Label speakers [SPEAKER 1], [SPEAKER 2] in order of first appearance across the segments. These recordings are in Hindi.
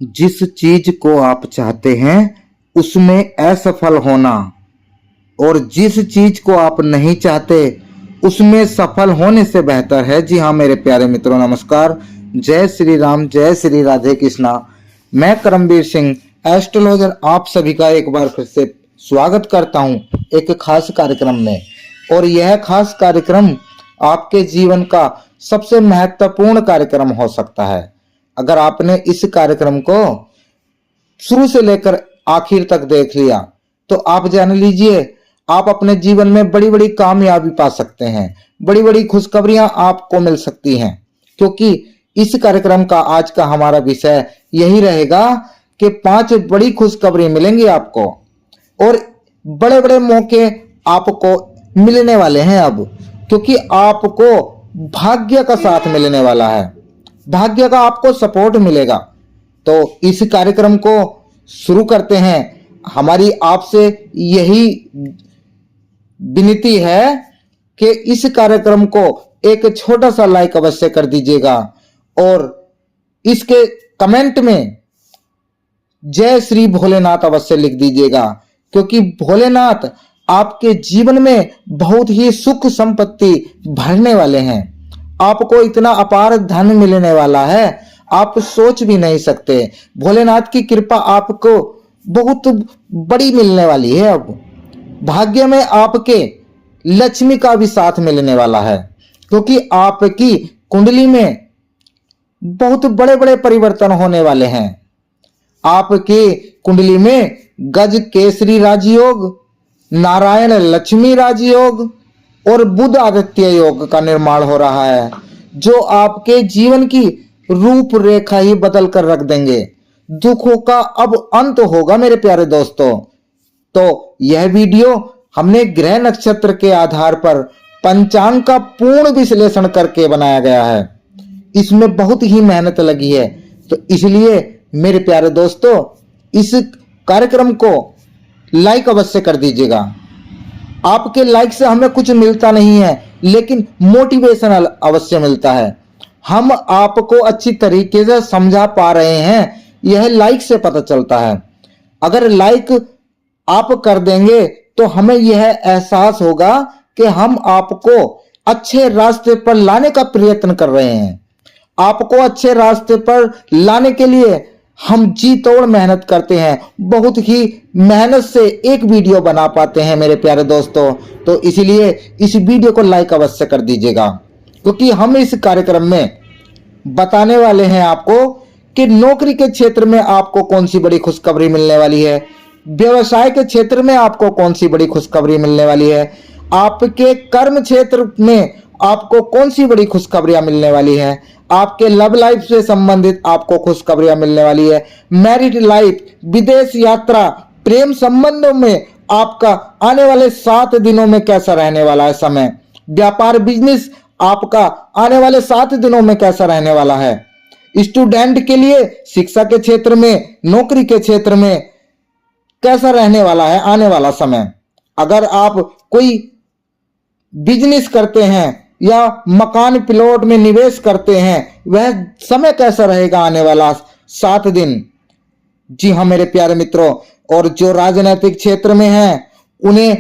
[SPEAKER 1] जिस चीज को आप चाहते हैं उसमें असफल होना और जिस चीज को आप नहीं चाहते उसमें सफल होने से बेहतर है। जी हाँ मेरे प्यारे मित्रों, नमस्कार। जय श्री राम, जय श्री राधे कृष्णा। मैं करमवीर सिंह एस्ट्रोलॉजर आप सभी का एक बार फिर से स्वागत करता हूं एक खास कार्यक्रम में। और यह खास कार्यक्रम आपके जीवन का सबसे महत्वपूर्ण कार्यक्रम हो सकता है। अगर आपने इस कार्यक्रम को शुरू से लेकर आखिर तक देख लिया तो आप जान लीजिए आप अपने जीवन में बड़ी बड़ी कामयाबी पा सकते हैं, बड़ी बड़ी खुशखबरियां आपको मिल सकती हैं। क्योंकि इस कार्यक्रम का आज का हमारा विषय यही रहेगा कि 5 बड़ी खुशखबरी मिलेंगी आपको और बड़े बड़े मौके आपको मिलने वाले हैं अब। क्योंकि आपको भाग्य का साथ मिलने वाला है, भाग्य का आपको सपोर्ट मिलेगा। तो इस कार्यक्रम को शुरू करते हैं। हमारी आपसे यही विनती है कि इस कार्यक्रम को एक छोटा सा लाइक अवश्य कर दीजिएगा और इसके कमेंट में जय श्री भोलेनाथ अवश्य लिख दीजिएगा। क्योंकि भोलेनाथ आपके जीवन में बहुत ही सुख संपत्ति भरने वाले हैं। आपको इतना अपार धन मिलने वाला है आप सोच भी नहीं सकते। भोलेनाथ की कृपा आपको बहुत बड़ी मिलने वाली है। अब भाग्य में आपके लक्ष्मी का भी साथ मिलने वाला है। क्योंकि आपकी कुंडली में बहुत बड़े बड़े परिवर्तन होने वाले हैं। आपकी कुंडली में गज केसरी राजयोग, नारायण लक्ष्मी राजयोग और बुध आदित्य योग का निर्माण हो रहा है, जो आपके जीवन की रूपरेखा ही बदल कर रख देंगे। दुखों का अब अंत होगा मेरे प्यारे दोस्तों। तो यह वीडियो हमने ग्रह नक्षत्र के आधार पर पंचांग का पूर्ण विश्लेषण करके बनाया गया है। इसमें बहुत ही मेहनत लगी है। तो इसलिए मेरे प्यारे दोस्तों इस कार्यक्रम को लाइक अवश्य कर दीजिएगा। आपके लाइक से हमें कुछ मिलता नहीं है लेकिन मोटिवेशनल अवश्य मिलता है। हम आपको अच्छी तरीके से समझा पा रहे हैं यह लाइक से पता चलता है। अगर लाइक आप कर देंगे तो हमें यह एहसास होगा कि हम आपको अच्छे रास्ते पर लाने का प्रयत्न कर रहे हैं। आपको अच्छे रास्ते पर लाने के लिए हम जी तोड़ मेहनत करते हैं। बहुत ही मेहनत से एक वीडियो बना पाते हैं मेरे प्यारे दोस्तों। तो इसलिए इस वीडियो को लाइक अवश्य कर दीजिएगा। क्योंकि हम इस कार्यक्रम में बताने वाले हैं आपको कि नौकरी के क्षेत्र में आपको कौन सी बड़ी खुशखबरी मिलने वाली है, व्यवसाय के क्षेत्र में आपको कौन सी बड़ी खुशखबरी मिलने वाली है, आपके कर्म क्षेत्र में आपको कौन सी बड़ी खुशखबरियां मिलने वाली है, आपके लव लाइफ से संबंधित आपको खुशखबरियां मिलने वाली है, मैरिड लाइफ, विदेश यात्रा, प्रेम संबंधों में आपका आने वाले 7 दिनों में कैसा रहने वाला है समय, व्यापार बिजनेस आपका आने वाले 7 दिनों में कैसा रहने वाला है, स्टूडेंट के लिए शिक्षा के क्षेत्र में, नौकरी के क्षेत्र में कैसा रहने वाला है आने वाला समय। अगर आप कोई बिजनेस करते हैं या मकान प्लॉट में निवेश करते हैं वह समय कैसा रहेगा आने वाला 7 दिन। जी हाँ मेरे प्यारे मित्रों, और जो राजनीतिक क्षेत्र में हैं उन्हें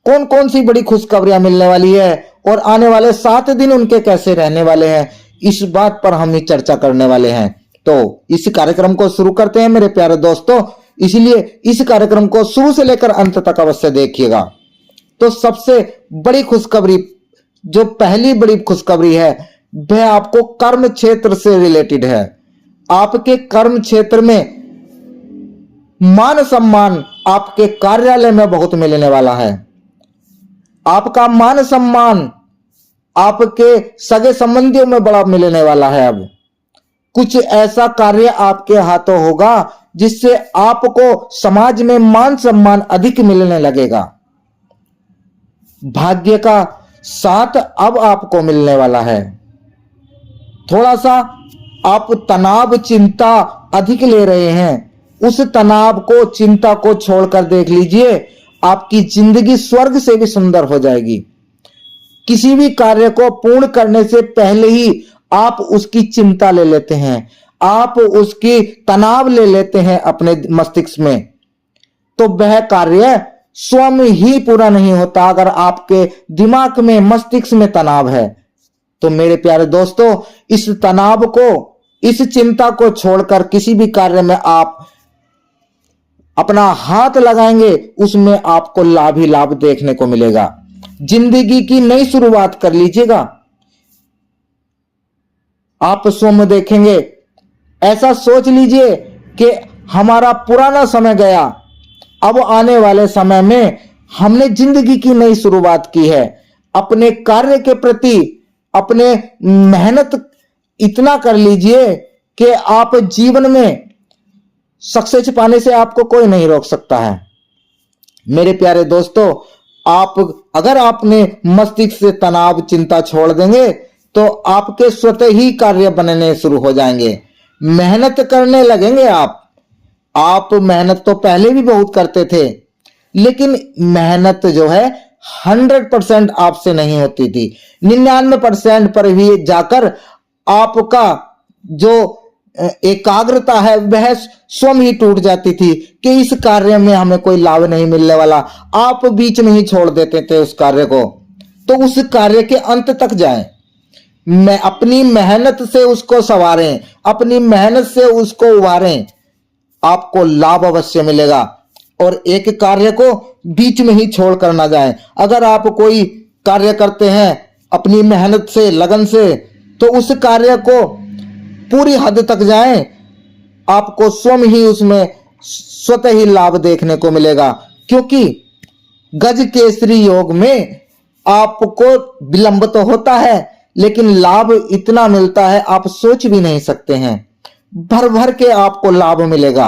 [SPEAKER 1] कौन कौन सी बड़ी खुशखबरियां मिलने वाली है और आने वाले 7 दिन उनके कैसे रहने वाले हैं, इस बात पर हम ही चर्चा करने वाले हैं। तो इस कार्यक्रम को शुरू करते हैं मेरे प्यारे दोस्तों। इसलिए इस कार्यक्रम को शुरू से लेकर अंत तक अवश्य देखिएगा। तो सबसे बड़ी खुशखबरी, जो पहली बड़ी खुशखबरी है वह आपको कर्म क्षेत्र से रिलेटेड है। आपके कर्म क्षेत्र में मान सम्मान आपके कार्यालय में बहुत मिलने वाला है। आपका मान सम्मान आपके सगे संबंधियों में बड़ा मिलने वाला है। अब कुछ ऐसा कार्य आपके हाथों होगा जिससे आपको समाज में मान सम्मान अधिक मिलने लगेगा। भाग्य का साथ अब आपको मिलने वाला है। थोड़ा सा आप तनाव चिंता अधिक ले रहे हैं, उस तनाव को चिंता को छोड़कर देख लीजिए आपकी जिंदगी स्वर्ग से भी सुंदर हो जाएगी। किसी भी कार्य को पूर्ण करने से पहले ही आप उसकी चिंता ले लेते हैं, आप उसकी तनाव ले लेते हैं अपने मस्तिष्क में, तो वह कार्य स्वयं ही पूरा नहीं होता। अगर आपके दिमाग में, मस्तिष्क में तनाव है तो मेरे प्यारे दोस्तों, इस तनाव को, इस चिंता को छोड़कर किसी भी कार्य में आप अपना हाथ लगाएंगे, उसमें आपको लाभ ही लाभ देखने को मिलेगा। जिंदगी की नई शुरुआत कर लीजिएगा। आप स्वयं देखेंगे, ऐसा सोच लीजिए कि हमारा पुराना समय गया, अब आने वाले समय में हमने जिंदगी की नई शुरुआत की है। अपने कार्य के प्रति अपने मेहनत इतना कर लीजिए कि आप जीवन में सक्सेस पाने से आपको कोई नहीं रोक सकता है। मेरे प्यारे दोस्तों, अगर आपने मस्तिष्क से तनाव, चिंता छोड़ देंगे तो आपके स्वतः ही कार्य बनने शुरू हो जाएंगे। मेहनत करने लगेंगे आप मेहनत तो पहले भी बहुत करते थे, लेकिन मेहनत जो है 100% आपसे नहीं होती थी। 99% पर भी जाकर आपका जो एकाग्रता है वह स्वयं ही टूट जाती थी कि इस कार्य में हमें कोई लाभ नहीं मिलने वाला। आप बीच में ही छोड़ देते थे उस कार्य को। तो उस कार्य के अंत तक जाएं, मैं अपनी मेहनत से उसको संवारें, अपनी मेहनत से उसको उभारें, आपको लाभ अवश्य मिलेगा। और एक कार्य को बीच में ही छोड़कर ना जाएं। अगर आप कोई कार्य करते हैं अपनी मेहनत से, लगन से, तो उस कार्य को पूरी हद तक जाएं, आपको स्वयं ही उसमें स्वतः ही लाभ देखने को मिलेगा। क्योंकि गज केसरी योग में आपको विलंब तो होता है, लेकिन लाभ इतना मिलता है आप सोच भी नहीं सकते हैं। भर भर के आपको लाभ मिलेगा।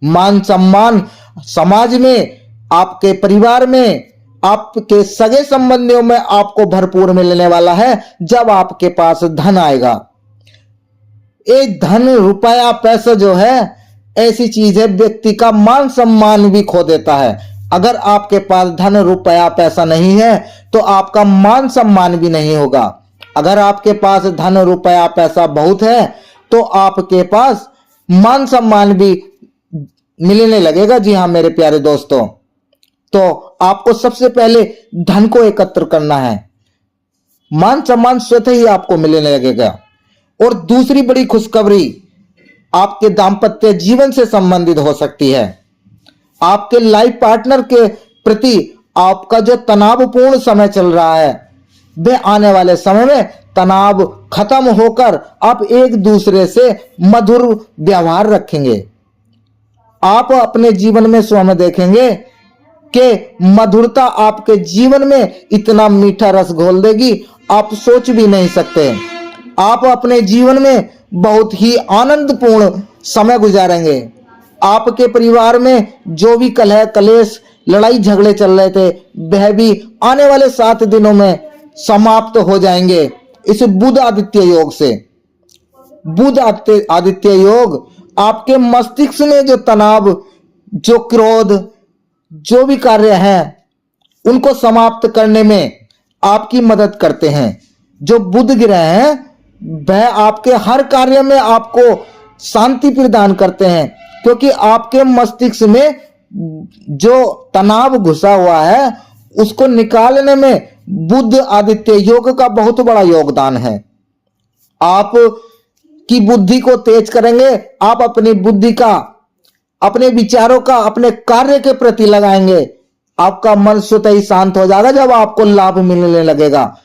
[SPEAKER 1] मान सम्मान समाज में, आपके परिवार में, आपके सगे संबंधियों में आपको भरपूर मिलने वाला है जब आपके पास धन आएगा। एक धन, रुपया, पैसा जो है ऐसी चीज है, व्यक्ति का मान सम्मान भी खो देता है। अगर आपके पास धन, रुपया, पैसा नहीं है तो आपका मान सम्मान भी नहीं होगा। अगर आपके पास धन, रुपया, पैसा बहुत है तो आपके पास मान सम्मान भी मिलने लगेगा। जी हाँ मेरे प्यारे दोस्तों, तो आपको सबसे पहले धन को एकत्र करना है, मान सम्मान स्वतः ही आपको मिलने लगेगा। और दूसरी बड़ी खुशखबरी आपके दाम्पत्य जीवन से संबंधित हो सकती है। आपके लाइफ पार्टनर के प्रति आपका जो तनावपूर्ण समय चल रहा है वह आने वाले समय में तनाव खत्म होकर आप एक दूसरे से मधुर व्यवहार रखेंगे। आप अपने जीवन में स्वयं देखेंगे कि मधुरता आपके जीवन में इतना मीठा रस घोल देगी, आप सोच भी नहीं सकते। आप अपने जीवन में बहुत ही आनंदपूर्ण समय गुजारेंगे। आपके परिवार में जो भी कलह, कलेश, लड़ाई झगड़े चल रहे थे वह भी आने वाले 7 दिनों में समाप्त हो जाएंगे इस बुध आदित्य योग से। बुध आदित्य योग आपके मस्तिष्क में जो तनाव, जो क्रोध, जो भी कार्य हैं उनको समाप्त करने में आपकी मदद करते हैं। जो बुध ग्रह हैं वह आपके हर कार्य में आपको शांति प्रदान करते हैं, क्योंकि आपके मस्तिष्क में जो तनाव घुसा हुआ है उसको निकालने में बुध आदित्य योग का बहुत बड़ा योगदान है। आप की बुद्धि को तेज करेंगे, आप अपनी बुद्धि का, अपने विचारों का अपने कार्य के प्रति लगाएंगे, आपका मन स्वतः ही शांत हो जाएगा जब आपको लाभ मिलने लगेगा।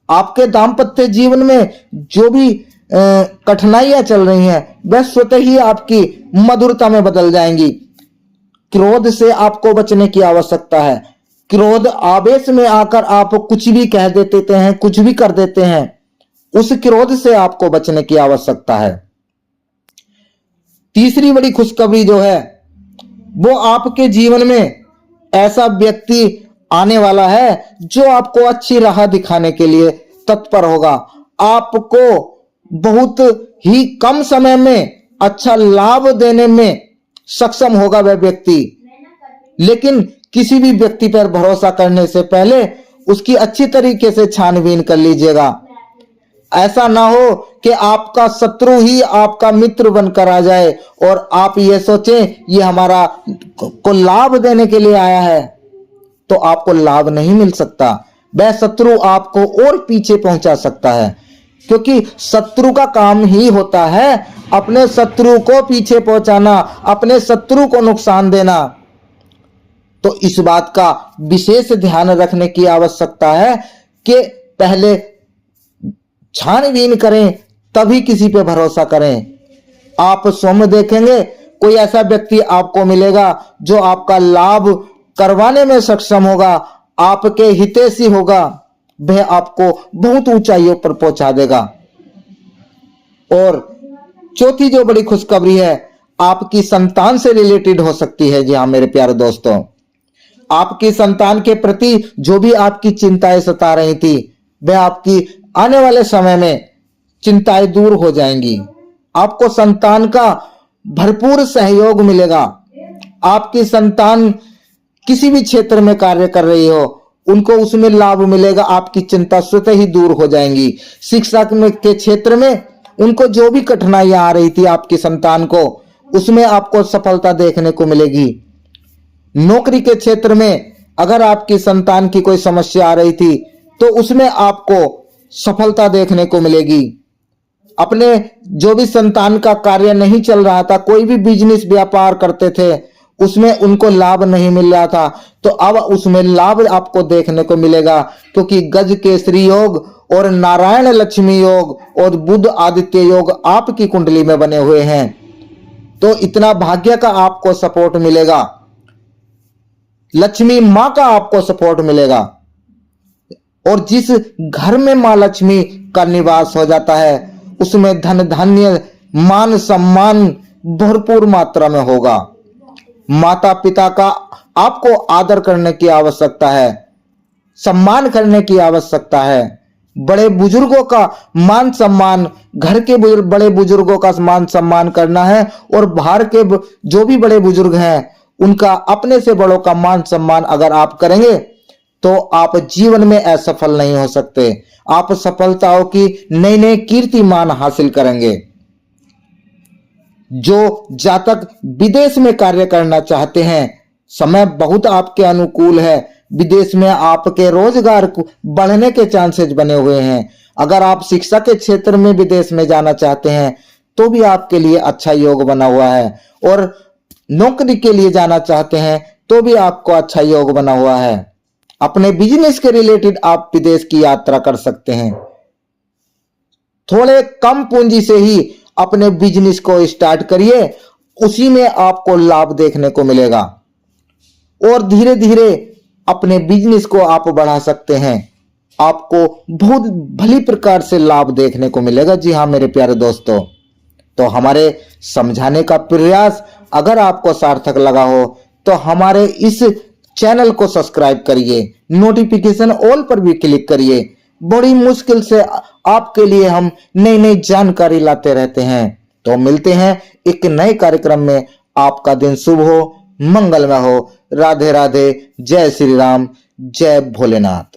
[SPEAKER 1] आपके दाम्पत्य जीवन में जो भी कठिनाइयां चल रही हैं वह स्वतः ही आपकी मधुरता में बदल जाएंगी। क्रोध से आपको बचने की आवश्यकता है। क्रोध, आवेश में आकर आप कुछ भी कह देते हैं, कुछ भी कर देते हैं, उस क्रोध से आपको बचने की आवश्यकता है। तीसरी बड़ी खुशखबरी जो है वो आपके जीवन में ऐसा व्यक्ति आने वाला है जो आपको अच्छी राह दिखाने के लिए तत्पर होगा। आपको बहुत ही कम समय में अच्छा लाभ देने में सक्षम होगा वह व्यक्ति। लेकिन किसी भी व्यक्ति पर भरोसा करने से पहले उसकी अच्छी तरीके से छानबीन कर लीजिएगा। ऐसा ना हो कि आपका शत्रु ही आपका मित्र बनकर आ जाए और आप ये सोचें ये हमारा को लाभ देने के लिए आया है, तो आपको लाभ नहीं मिल सकता। वह शत्रु आपको और पीछे पहुंचा सकता है, क्योंकि शत्रु का काम ही होता है अपने शत्रु को पीछे पहुंचाना, अपने शत्रु को नुकसान देना। तो इस बात का विशेष ध्यान रखने की आवश्यकता है कि पहले छानबीन करें, तभी किसी पे भरोसा करें। आप स्वयं देखेंगे कोई ऐसा व्यक्ति आपको मिलेगा जो आपका लाभ करवाने में सक्षम होगा, आपके हितैषी होगा, वह आपको बहुत ऊंचाइयों पर पहुंचा देगा। और चौथी जो बड़ी खुशखबरी है, आपकी संतान से रिलेटेड हो सकती है। जी हाँ मेरे प्यारे दोस्तों, आपकी संतान के प्रति जो भी आपकी चिंताएं सता रही थी, वह आपकी आने वाले समय में चिंताएं दूर हो जाएंगी। आपको संतान का भरपूर सहयोग मिलेगा। आपकी संतान किसी भी क्षेत्र में कार्य कर रही हो, उनको उसमें लाभ मिलेगा, आपकी चिंता स्वतः ही दूर हो जाएंगी। शिक्षा के क्षेत्र में उनको जो भी कठिनाइयां आ रही थी आपकी संतान को, उसमें आपको सफलता देखने को मिलेगी। नौकरी के क्षेत्र में अगर आपकी संतान की कोई समस्या आ रही थी, तो उसमें आपको सफलता देखने को मिलेगी। अपने जो भी संतान का कार्य नहीं चल रहा था, कोई भी बिजनेस व्यापार करते थे, उसमें उनको लाभ नहीं मिल रहा था, तो अब उसमें लाभ आपको देखने को मिलेगा, क्योंकि गज केसरी योग और नारायण लक्ष्मी योग और बुध आदित्य योग आपकी कुंडली में बने हुए हैं। तो इतना भाग्य का आपको सपोर्ट मिलेगा, लक्ष्मी मां का आपको सपोर्ट मिलेगा। और जिस घर में मां लक्ष्मी का निवास हो जाता है, उसमें धन धान्य मान सम्मान भरपूर मात्रा में होगा। माता पिता का आपको आदर करने की आवश्यकता है, सम्मान करने की आवश्यकता है। बड़े बुजुर्गों का मान सम्मान, घर के बड़े बुजुर्गों का मान सम्मान करना है, और बाहर के जो भी बड़े बुजुर्ग हैं उनका, अपने से बड़ों का मान सम्मान अगर आप करेंगे तो आप जीवन में असफल नहीं हो सकते। आप सफलताओं की नई नई कीर्तिमान हासिल करेंगे। जो जातक विदेश में कार्य करना चाहते हैं, समय बहुत आपके अनुकूल है। विदेश में आपके रोजगार को बढ़ने के चांसेस बने हुए हैं। अगर आप शिक्षा के क्षेत्र में विदेश में जाना चाहते हैं तो भी आपके लिए अच्छा योग बना हुआ है, और नौकरी के लिए जाना चाहते हैं तो भी आपको अच्छा योग बना हुआ है। अपने बिजनेस के रिलेटेड आप विदेश की यात्रा कर सकते हैं। थोड़े कम पूंजी से ही अपने बिजनेस को स्टार्ट करिए, उसी में आपको लाभ देखने को मिलेगा, और धीरे धीरे अपने बिजनेस को आप बढ़ा सकते हैं। आपको बहुत भली प्रकार से लाभ देखने को मिलेगा। जी हाँ मेरे प्यारे दोस्तों, तो हमारे समझाने का प्रयास अगर आपको सार्थक लगा हो तो हमारे इस चैनल को सब्सक्राइब करिए, नोटिफिकेशन ऑल पर भी क्लिक करिए। बड़ी मुश्किल से आपके लिए हम नई नई जानकारी लाते रहते हैं। तो मिलते हैं एक नए कार्यक्रम में। आपका दिन शुभ हो, मंगलमय हो। राधे राधे, जय श्री राम, जय भोलेनाथ।